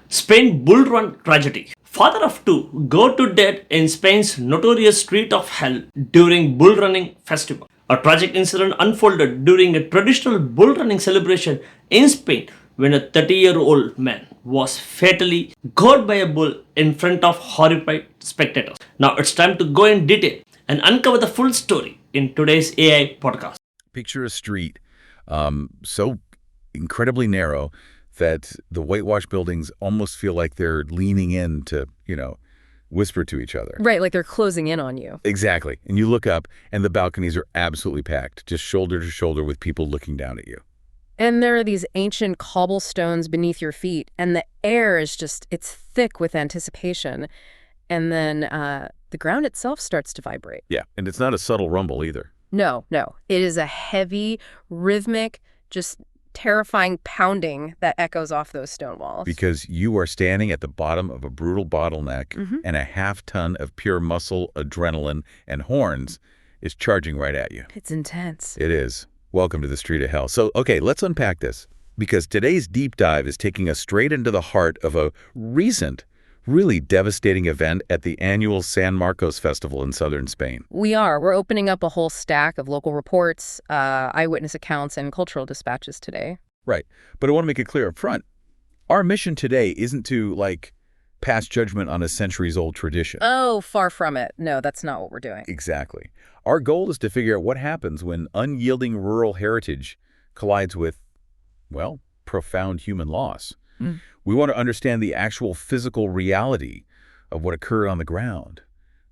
Spain bull run tragedy. Father of two go to death in Spain's notorious Street of Hell during bull running festival. A tragic incident unfolded during a traditional bull running celebration in Spain when a 30-year-old man was fatally gored by a bull in front of horrified spectators. Now it's time to go in detail and uncover the full story in today's AI podcast. Picture a street so incredibly narrow that the whitewashed buildings almost feel like they're leaning in to, whisper to each other. Right, like they're closing in on you. Exactly. And you look up and the balconies are absolutely packed, just shoulder to shoulder with people looking down at you. And there are these ancient cobblestones beneath your feet, and the air is it's thick with anticipation. And then the ground itself starts to vibrate. Yeah, and it's not a subtle rumble either. No. It is a heavy, rhythmic, just terrifying pounding that echoes off those stone walls. Because you are standing at the bottom of a brutal bottleneck, and a half-ton of pure muscle, adrenaline, and horns is charging right at you. It's intense. It is. Welcome to the Street of Hell. So, okay, let's unpack this. Because today's deep dive is taking us straight into the heart of a recent, really devastating event at the annual San Marcos Festival in southern Spain. We're opening up a whole stack of local reports, eyewitness accounts, and cultural dispatches today. Right. But I want to make it clear up front. Our mission today isn't to, pass judgment on a centuries-old tradition. Oh, far from it. No, that's not what we're doing. Exactly. Our goal is to figure out what happens when unyielding rural heritage collides with, profound human loss. We want to understand the actual physical reality of what occurred on the ground,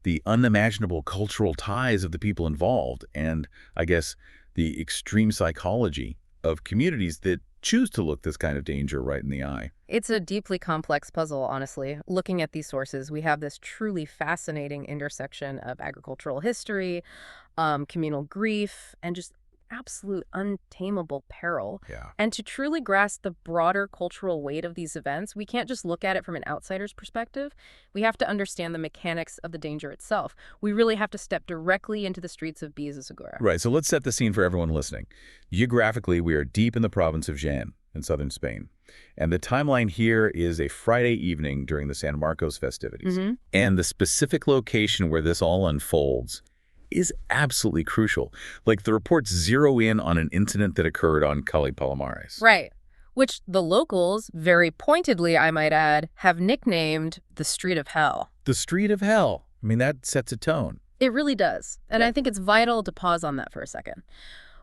the unimaginable cultural ties of the people involved, and, I guess, the extreme psychology of communities that choose to look this kind of danger right in the eye. It's a deeply complex puzzle, honestly. Looking at these sources, we have this truly fascinating intersection of agricultural history, communal grief, and just absolute untamable peril. Yeah. And to truly grasp the broader cultural weight of these events, we can't just look at it from an outsider's perspective. We have to understand the mechanics of the danger itself. We really have to step directly into the streets of Beas de Segura. Right, so let's set the scene for everyone listening. Geographically, we are deep in the province of Jaén in southern Spain. And the timeline here is a Friday evening during the San Marcos festivities. And the specific location where this all unfolds is absolutely crucial. The reports zero in on an incident that occurred on Calle Palomares. Right. Which the locals, very pointedly, I might add, have nicknamed the Street of Hell. The Street of Hell. I mean, that sets a tone. It really does. And I think it's vital to pause on that for a second.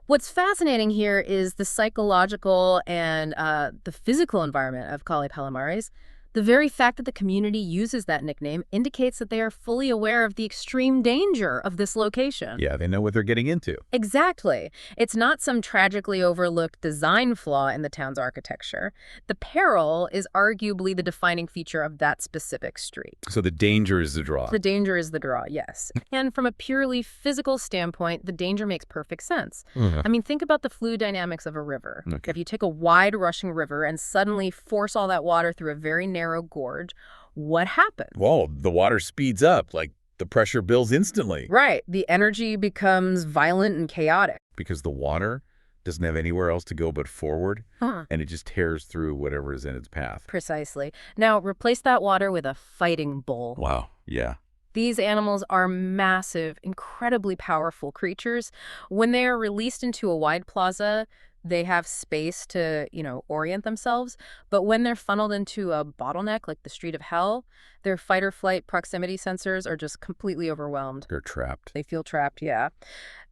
What's fascinating here is the psychological and the physical environment of Calle Palomares. The very fact that the community uses that nickname indicates that they are fully aware of the extreme danger of this location. Yeah, they know what they're getting into. Exactly. It's not some tragically overlooked design flaw in the town's architecture. The peril is arguably the defining feature of that specific street. So the danger is the draw. The danger is the draw, yes. And from a purely physical standpoint, the danger makes perfect sense. I mean, think about the fluid dynamics of a river. Okay. If you take a wide rushing river and suddenly force all that water through a very narrow gorge, what happens? Whoa, the water speeds up, the pressure builds instantly. Right. The energy becomes violent and chaotic. Because the water doesn't have anywhere else to go but forward, and it just tears through whatever is in its path. Precisely. Now, replace that water with a fighting bull. Wow, yeah. These animals are massive, incredibly powerful creatures. When they are released into a wide plaza, they have space to, orient themselves. But when they're funneled into a bottleneck like the Street of Hell, their fight or flight proximity sensors are just completely overwhelmed. They're trapped. They feel trapped, yeah.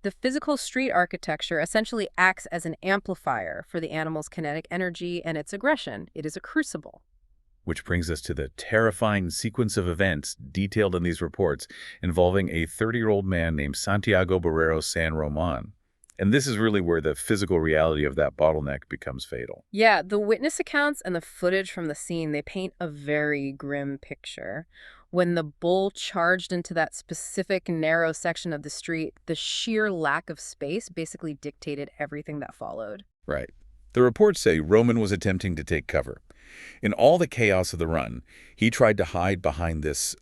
The physical street architecture essentially acts as an amplifier for the animal's kinetic energy and its aggression. It is a crucible. Which brings us to the terrifying sequence of events detailed in these reports involving a 30-year-old man named Santiago Barrero San Roman. And this is really where the physical reality of that bottleneck becomes fatal. Yeah, the witness accounts and the footage from the scene, they paint a very grim picture. When the bull charged into that specific narrow section of the street, the sheer lack of space basically dictated everything that followed. Right. The reports say Roman was attempting to take cover. In all the chaos of the run, he tried to hide behind this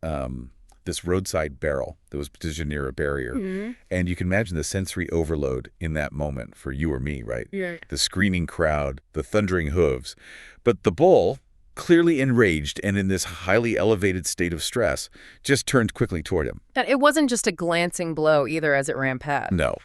roadside barrel that was positioned near a barrier. And you can imagine the sensory overload in that moment for you or me, right? Yeah. The screaming crowd, the thundering hooves. But the bull, clearly enraged and in this highly elevated state of stress, just turned quickly toward him. And it wasn't just a glancing blow either as it ran past. No.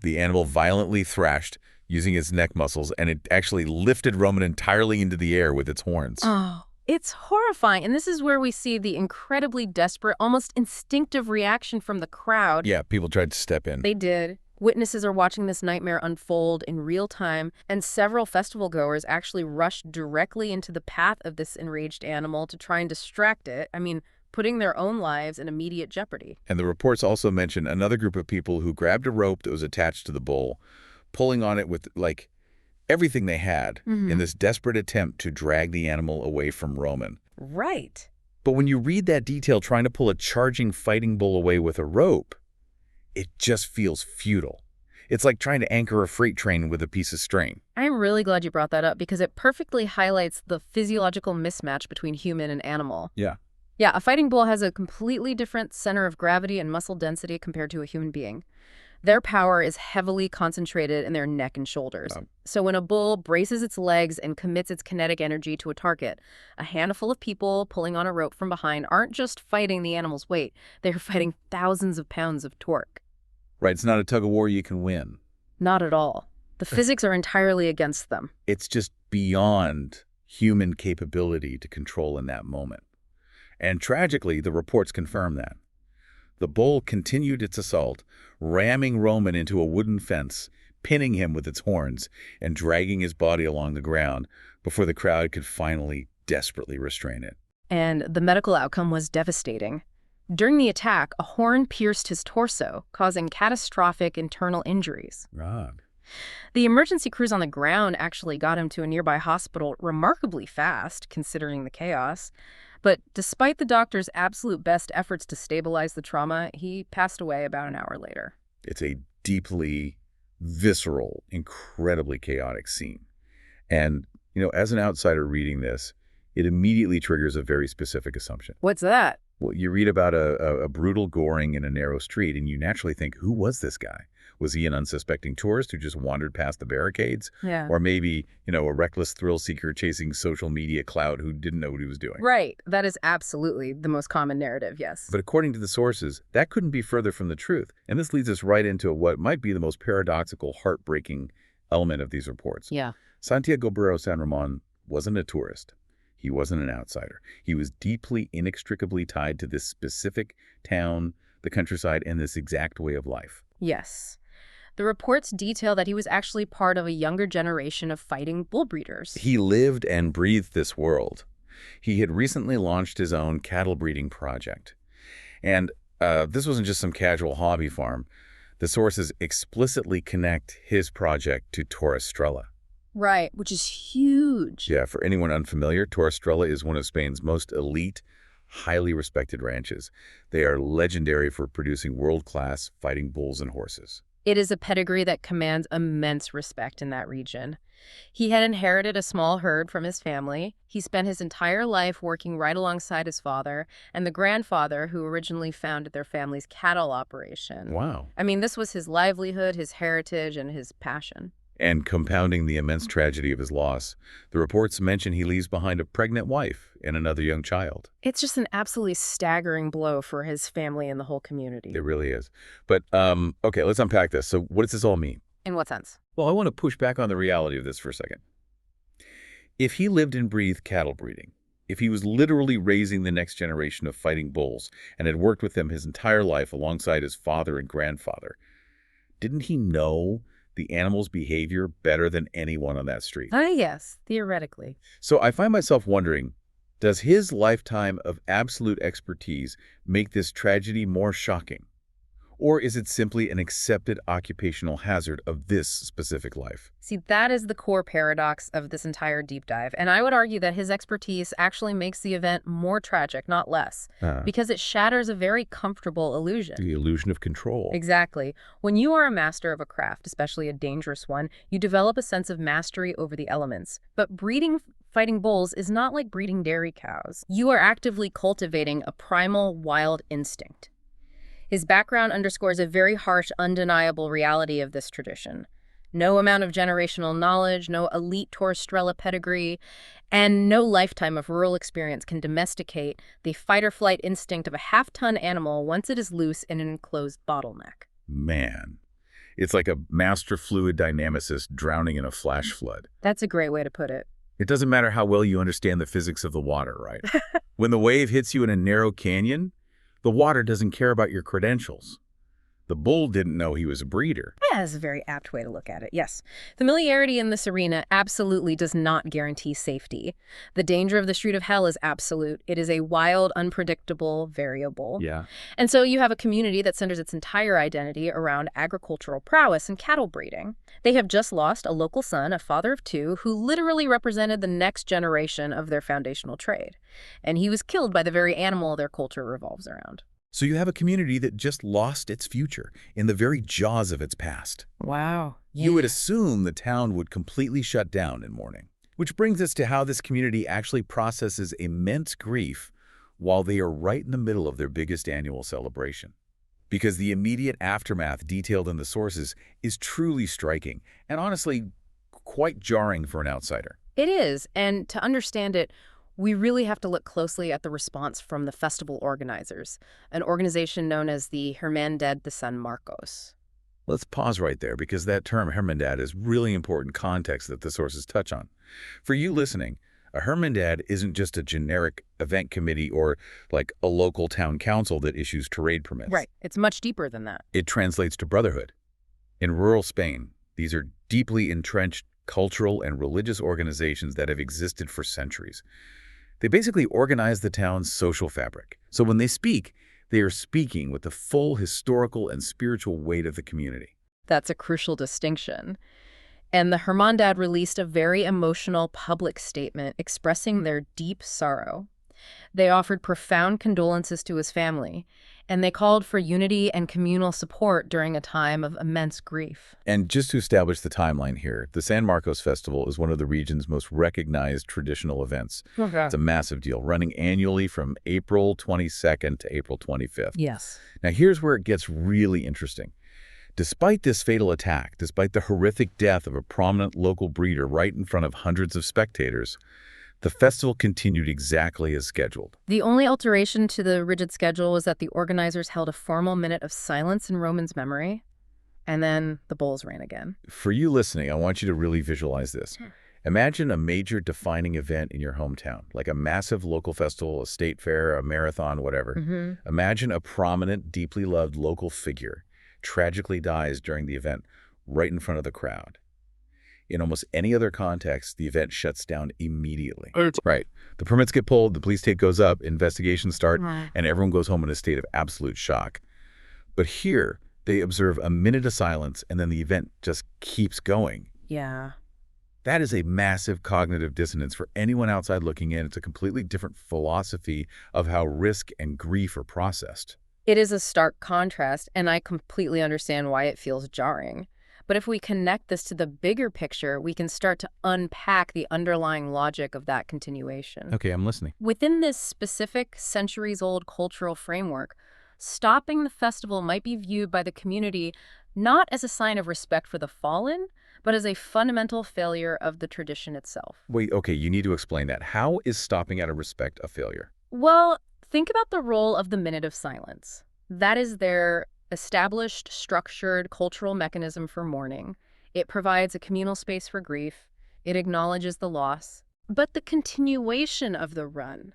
The animal violently thrashed using its neck muscles, and it actually lifted Roman entirely into the air with its horns. Oh, it's horrifying. And this is where we see the incredibly desperate, almost instinctive reaction from the crowd. Yeah, people tried to step in. They did. Witnesses are watching this nightmare unfold in real time, and several festival goers actually rushed directly into the path of this enraged animal to try and distract it. I mean, putting their own lives in immediate jeopardy. And the reports also mention another group of people who grabbed a rope that was attached to the bull, pulling on it with, like, everything they had in this desperate attempt to drag the animal away from Roman. Right. But when you read that detail, trying to pull a charging fighting bull away with a rope, it just feels futile. It's like trying to anchor a freight train with a piece of string. I'm really glad you brought that up because it perfectly highlights the physiological mismatch between human and animal. Yeah. Yeah, a fighting bull has a completely different center of gravity and muscle density compared to a human being. Their power is heavily concentrated in their neck and shoulders. So when a bull braces its legs and commits its kinetic energy to a target, a handful of people pulling on a rope from behind aren't just fighting the animal's weight, they're fighting thousands of pounds of torque. Right, it's not a tug-of-war you can win. Not at all. The physics are entirely against them. It's just beyond human capability to control in that moment. And tragically, the reports confirm that. The bull continued its assault, ramming Roman into a wooden fence, pinning him with its horns, and dragging his body along the ground before the crowd could finally desperately restrain it. And the medical outcome was devastating. During the attack, a horn pierced his torso, causing catastrophic internal injuries. Right. The emergency crews on the ground actually got him to a nearby hospital remarkably fast, considering the chaos. But despite the doctor's absolute best efforts to stabilize the trauma, he passed away about an hour later. It's a deeply visceral, incredibly chaotic scene. And, as an outsider reading this, it immediately triggers a very specific assumption. What's that? Well, you read about a brutal goring in a narrow street, and you naturally think, who was this guy? Was he an unsuspecting tourist who just wandered past the barricades? Yeah. Or maybe, a reckless thrill seeker chasing social media clout who didn't know what he was doing? Right. That is absolutely the most common narrative, yes. But according to the sources, that couldn't be further from the truth. And this leads us right into what might be the most paradoxical, heartbreaking element of these reports. Yeah. Santiago Barrero San Ramon wasn't a tourist. He wasn't an outsider. He was deeply, inextricably tied to this specific town, the countryside, and this exact way of life. Yes. The reports detail that he was actually part of a younger generation of fighting bull breeders. He lived and breathed this world. He had recently launched his own cattle breeding project. And this wasn't just some casual hobby farm. The sources explicitly connect his project to Estrella. Right, which is huge. Yeah, for anyone unfamiliar, Estrella is one of Spain's most elite, highly respected ranches. They are legendary for producing world-class fighting bulls and horses. It is a pedigree that commands immense respect in that region. He had inherited a small herd from his family. He spent his entire life working right alongside his father and the grandfather who originally founded their family's cattle operation. Wow. I mean, this was his livelihood, his heritage, and his passion. And compounding the immense tragedy of his loss, the reports mention he leaves behind a pregnant wife and another young child. It's just an absolutely staggering blow for his family and the whole community. It really is. But, okay, let's unpack this. So what does this all mean? In what sense? Well, I want to push back on the reality of this for a second. If he lived and breathed cattle breeding, if he was literally raising the next generation of fighting bulls and had worked with them his entire life alongside his father and grandfather, didn't he know the animal's behavior better than anyone on that street? Yes, theoretically. So I find myself wondering, does his lifetime of absolute expertise make this tragedy more shocking? Or is it simply an accepted occupational hazard of this specific life? See, that is the core paradox of this entire deep dive. And I would argue that his expertise actually makes the event more tragic, not less, because it shatters a very comfortable illusion. The illusion of control. Exactly. When you are a master of a craft, especially a dangerous one, you develop a sense of mastery over the elements. But breeding fighting bulls is not like breeding dairy cows. You are actively cultivating a primal wild instinct. His background underscores a very harsh, undeniable reality of this tradition. No amount of generational knowledge, no elite Estrella pedigree, And no lifetime of rural experience can domesticate the fight-or-flight instinct of a half-ton animal once it is loose in an enclosed bottleneck. Man, it's like a master fluid dynamicist drowning in a flash flood. That's a great way to put it. It doesn't matter how well you understand the physics of the water, right? When the wave hits you in a narrow canyon, the water doesn't care about your credentials. The bull didn't know he was a breeder. Yeah, that's a very apt way to look at it, yes. Familiarity in this arena absolutely does not guarantee safety. The danger of the street of hell is absolute. It is a wild, unpredictable variable. Yeah. And so you have a community that centers its entire identity around agricultural prowess and cattle breeding. They have just lost a local son, a father of two, who literally represented the next generation of their foundational trade. And he was killed by the very animal their culture revolves around. So you have a community that just lost its future in the very jaws of its past. Wow. You would assume the town would completely shut down in mourning. Which brings us to how this community actually processes immense grief while they are right in the middle of their biggest annual celebration. Because the immediate aftermath detailed in the sources is truly striking and honestly quite jarring for an outsider. It is, and to understand it, we really have to look closely at the response from the festival organizers, an organization known as the Hermandad de San Marcos. Let's pause right there because that term Hermandad is really important context that the sources touch on. For you listening, a Hermandad isn't just a generic event committee or like a local town council that issues trade permits. Right. It's much deeper than that. It translates to brotherhood. In rural Spain, these are deeply entrenched cultural and religious organizations that have existed for centuries. They basically organize the town's social fabric. So when they speak, they are speaking with the full historical and spiritual weight of the community. That's a crucial distinction. And the Hermandad released a very emotional public statement expressing their deep sorrow. They offered profound condolences to his family, and they called for unity and communal support during a time of immense grief. And just to establish the timeline here, the San Marcos Festival is one of the region's most recognized traditional events. It's a massive deal, running annually from April 22nd to April 25th. Yes. Now here's where it gets really interesting. Despite this fatal attack, despite the horrific death of a prominent local breeder right in front of hundreds of spectators, the festival continued exactly as scheduled. The only alteration to the rigid schedule was that the organizers held a formal minute of silence in Roman's memory, and then the bulls ran again. For you listening, I want you to really visualize this. Imagine a major defining event in your hometown, like a massive local festival, a state fair, a marathon, whatever. Imagine a prominent, deeply loved local figure tragically dies during the event right in front of the crowd. In almost any other context, the event shuts down immediately. Right. The permits get pulled, the police tape goes up, investigations start, and everyone goes home in a state of absolute shock. But here, they observe a minute of silence, and then the event just keeps going. Yeah. That is a massive cognitive dissonance for anyone outside looking in. It's a completely different philosophy of how risk and grief are processed. It is a stark contrast, and I completely understand why it feels jarring. But if we connect this to the bigger picture, we can start to unpack the underlying logic of that continuation. Okay, I'm listening. Within this specific centuries-old cultural framework, stopping the festival might be viewed by the community not as a sign of respect for the fallen, but as a fundamental failure of the tradition itself. Wait, okay, you need to explain that. How is stopping out of respect a failure? Well, think about the role of the minute of silence. That is their established, structured cultural mechanism for mourning. It provides a communal space for grief. It acknowledges the loss. But the continuation of the run,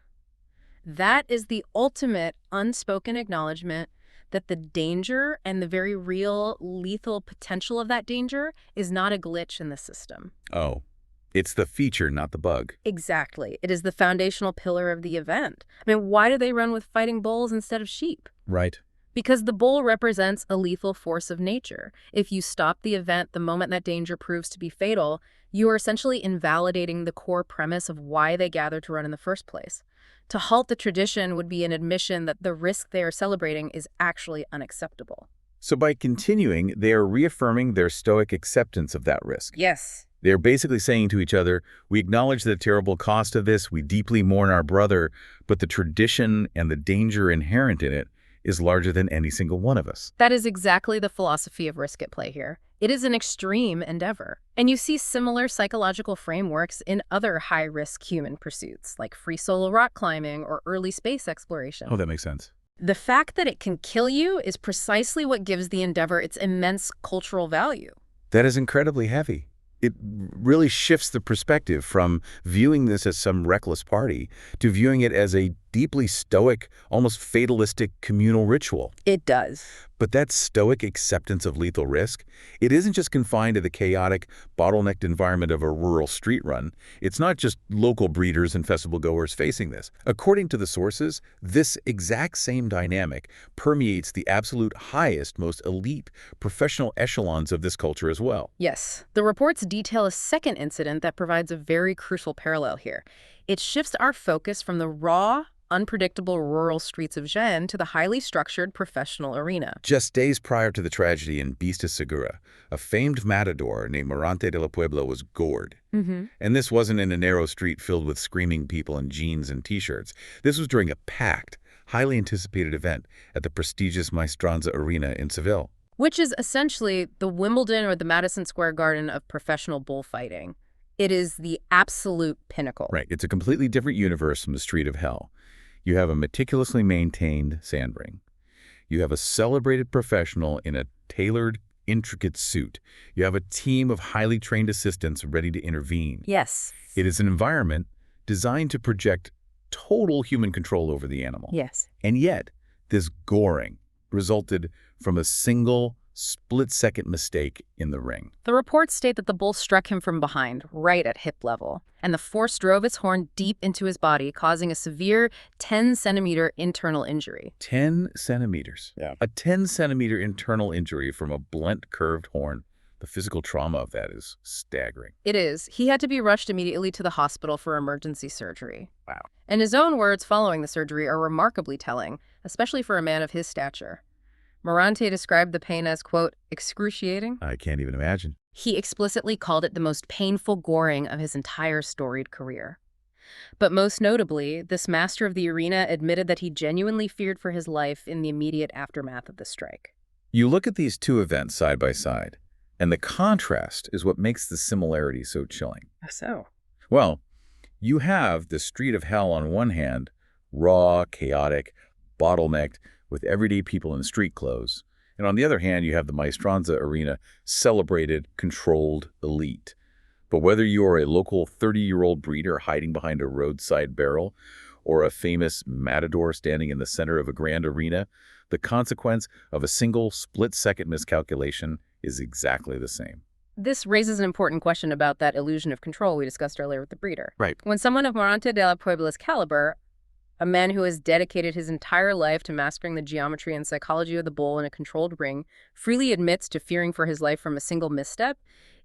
that is the ultimate unspoken acknowledgement that the danger and the very real lethal potential of that danger is not a glitch in the system. Oh, it's the feature, not the bug. Exactly. It is the foundational pillar of the event. I mean, why do they run with fighting bulls instead of sheep? Right. Because the bull represents a lethal force of nature. If you stop the event the moment that danger proves to be fatal, you are essentially invalidating the core premise of why they gathered to run in the first place. To halt the tradition would be an admission that the risk they are celebrating is actually unacceptable. So by continuing, they are reaffirming their stoic acceptance of that risk. Yes. They're basically saying to each other, we acknowledge the terrible cost of this, we deeply mourn our brother, but the tradition and the danger inherent in it is larger than any single one of us. That is exactly the philosophy of risk at play here. It is an extreme endeavor. And you see similar psychological frameworks in other high-risk human pursuits, like free solo rock climbing or early space exploration. Oh, that makes sense. The fact that it can kill you is precisely what gives the endeavor its immense cultural value. That is incredibly heavy. It really shifts the perspective from viewing this as some reckless party to viewing it as a deeply stoic, almost fatalistic communal ritual. It does. But that stoic acceptance of lethal risk, it isn't just confined to the chaotic, bottlenecked environment of a rural street run. It's not just local breeders and festival goers facing this. According to the sources, this exact same dynamic permeates the absolute highest, most elite professional echelons of this culture as well. Yes. The reports detail a second incident that provides a very crucial parallel here. It shifts our focus from the raw, unpredictable rural streets of Jaén to the highly structured professional arena. Just days prior to the tragedy in Beas de Segura, a famed matador named Morante de la Puebla was gored. And this wasn't in a narrow street filled with screaming people in jeans and T-shirts. This was during a packed, highly anticipated event at the prestigious Maestranza Arena in Seville. Which is essentially the Wimbledon or the Madison Square Garden of professional bullfighting. It is the absolute pinnacle. Right. It's a completely different universe from the street of hell. You have a meticulously maintained sand ring. You have a celebrated professional in a tailored, intricate suit. You have a team of highly trained assistants ready to intervene. Yes. It is an environment designed to project total human control over the animal. Yes. And yet, this goring resulted from a single split-second mistake in the ring. The reports state that the bull struck him from behind, right at hip level, and the force drove its horn deep into his body, causing a severe 10-centimeter internal injury. 10 centimeters. Yeah. A 10-centimeter internal injury from a blunt, curved horn. The physical trauma of that is staggering. It is. He had to be rushed immediately to the hospital for emergency surgery. Wow. And his own words following the surgery are remarkably telling, especially for a man of his stature. Morante described the pain as, quote, excruciating. I can't even imagine. He explicitly called it the most painful goring of his entire storied career. But most notably, this master of the arena admitted that he genuinely feared for his life in the immediate aftermath of the strike. You look at these two events side by side, and the contrast is what makes the similarity so chilling. So? Well, you have the street of hell on one hand, raw, chaotic, bottlenecked, with everyday people in street clothes. And on the other hand, you have the Maestranza Arena, celebrated, controlled elite. But whether you are a local 30-year-old breeder hiding behind a roadside barrel or a famous matador standing in the center of a grand arena, the consequence of a single split-second miscalculation is exactly the same. This raises an important question about that illusion of control we discussed earlier with the breeder. Right. When someone of Morante de la Puebla's caliber, a man who has dedicated his entire life to mastering the geometry and psychology of the bull in a controlled ring, freely admits to fearing for his life from a single misstep,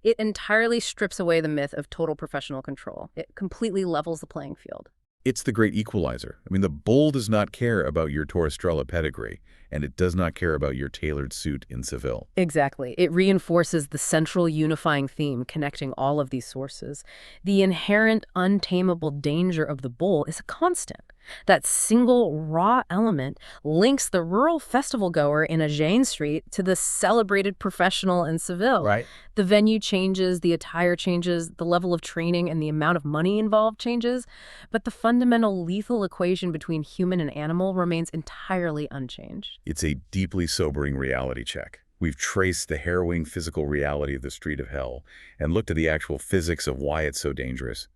it entirely strips away the myth of total professional control. It completely levels the playing field. It's the great equalizer. I mean, the bull does not care about your Torrestrella pedigree, and it does not care about your tailored suit in Seville. Exactly. It reinforces the central unifying theme connecting all of these sources. The inherent, untamable danger of the bull is a constant. That single raw element links the rural festival goer in a Jaén Street to the celebrated professional in Seville. Right. The venue changes, the attire changes, the level of training and the amount of money involved changes, but the fundamental lethal equation between human and animal remains entirely unchanged. It's a deeply sobering reality check. We've traced the harrowing physical reality of the street of hell and looked at the actual physics of why it's so dangerous.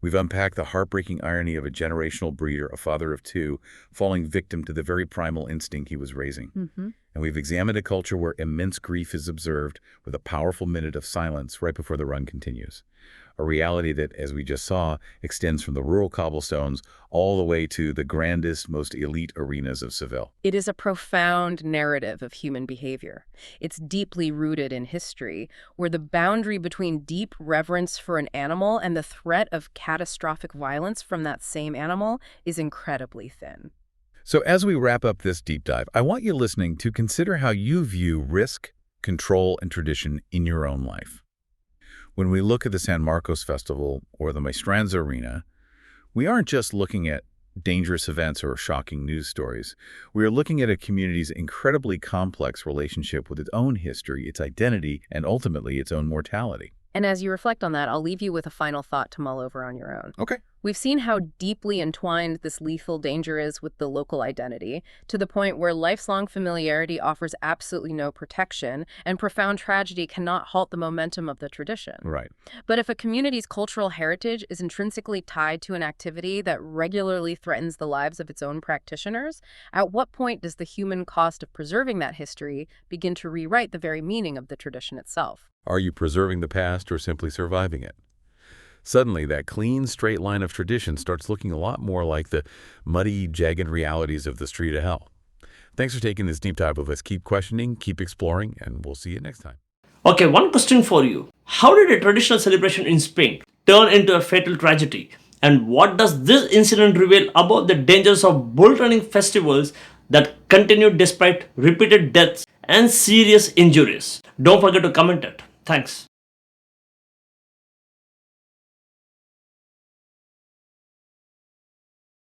We've unpacked the heartbreaking irony of a generational breeder, a father of two, falling victim to the very primal instinct he was raising. And we've examined a culture where immense grief is observed with a powerful minute of silence right before the run continues. A reality that, as we just saw, extends from the rural cobblestones all the way to the grandest, most elite arenas of Seville. It is a profound narrative of human behavior. It's deeply rooted in history, where the boundary between deep reverence for an animal and the threat of catastrophic violence from that same animal is incredibly thin. So as we wrap up this deep dive, I want you listening to consider how you view risk, control, and tradition in your own life. When we look at the San Marcos Festival or the Maestranza Arena, we aren't just looking at dangerous events or shocking news stories. We are looking at a community's incredibly complex relationship with its own history, its identity, and ultimately its own mortality. And as you reflect on that, I'll leave you with a final thought to mull over on your own. Okay. We've seen how deeply entwined this lethal danger is with the local identity, to the point where lifelong familiarity offers absolutely no protection, and profound tragedy cannot halt the momentum of the tradition. Right. But if a community's cultural heritage is intrinsically tied to an activity that regularly threatens the lives of its own practitioners, at what point does the human cost of preserving that history begin to rewrite the very meaning of the tradition itself? Are you preserving the past or simply surviving it? Suddenly, that clean, straight line of tradition starts looking a lot more like the muddy, jagged realities of the street of hell. Thanks for taking this deep dive with us. Keep questioning, keep exploring, and we'll see you next time. Okay, one question for you. How did a traditional celebration in Spain turn into a fatal tragedy? And what does this incident reveal about the dangers of bull running festivals that continue despite repeated deaths and serious injuries? Don't forget to comment it. Thanks.